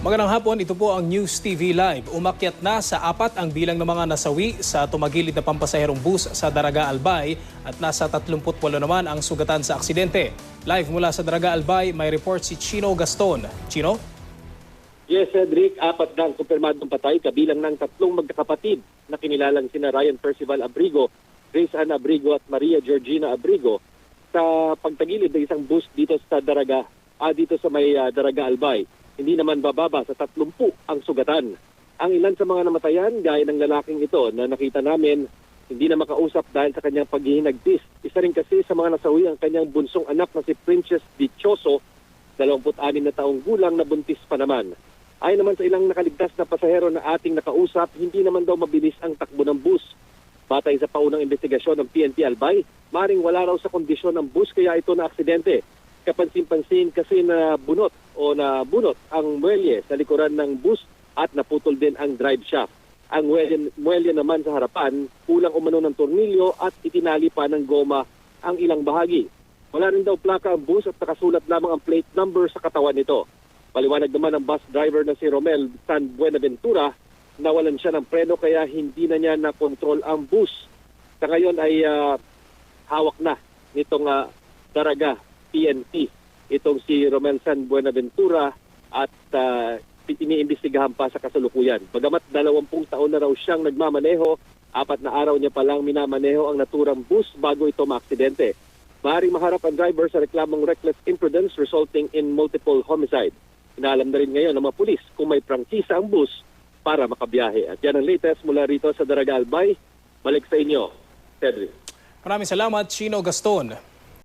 Magandang hapon, ito po ang News TV Live. Umakyat na sa 4 ang bilang ng mga nasawi sa tumagilid na pampasaherong bus sa Daraga Albay at nasa 38 naman ang sugatan sa aksidente. Live mula sa Daraga Albay, may report si Chino Gaston. Chino? Yes, Cedric, 4 na ang kumpirmadong patay kabilang ng 3 magkakapatid na kinilalang sina Ryan Percival Abrigo, Grace Ann Abrigo at Maria Georgina Abrigo sa pagtagilid ng isang bus dito sa Daraga, dito sa may Daraga Albay. Hindi naman bababa sa 30 ang sugatan. Ang ilan sa mga namatayan, gaya ng lalaking ito na nakita namin, hindi na makausap dahil sa kanyang paghihinagpis. Isa rin kasi sa mga nasawi ang kanyang bunsong anak na si Princess Dichoso, 26 na taong gulang na buntis pa naman. Ayon naman sa ilang nakaligtas na pasahero na ating nakausap, hindi naman daw mabilis ang takbo ng bus. Batay sa paunang investigasyon ng PNP Albay, maring wala raw sa kondisyon ng bus kaya ito na aksidente. Kapansin-pansin kasi nabunot ang muelye sa likuran ng bus at naputol din ang drive shaft. Ang muelye naman sa harapan, kulang umano ng tornilyo at itinali pa ng goma ang ilang bahagi. Wala rin daw plaka ang bus at nakasulat lamang ang plate number sa katawan nito. Paliwanag naman ng bus driver na si Romel San Buenaventura, nawalan siya ng preno kaya hindi na niya na-control ang bus. Sa ngayon ay hawak na nitong Daraga PNP. Itong si Romel San Buenaventura at iniimbestigahan pa sa kasalukuyan. Bagamat 20 taon na raw siyang nagmamaneho, 4 na araw niya palang minamaneho ang naturang bus bago ito maaksidente. Maaaring maharap ang driver sa reklamong reckless imprudence resulting in multiple homicide. Inaalam na rin ngayon ng mga pulis kung may prangkisa ang bus para makabiyahe. At yan ang latest mula rito sa Daraga Albay. Balik sa inyo, Cedric. Maraming salamat, Chino Gaston.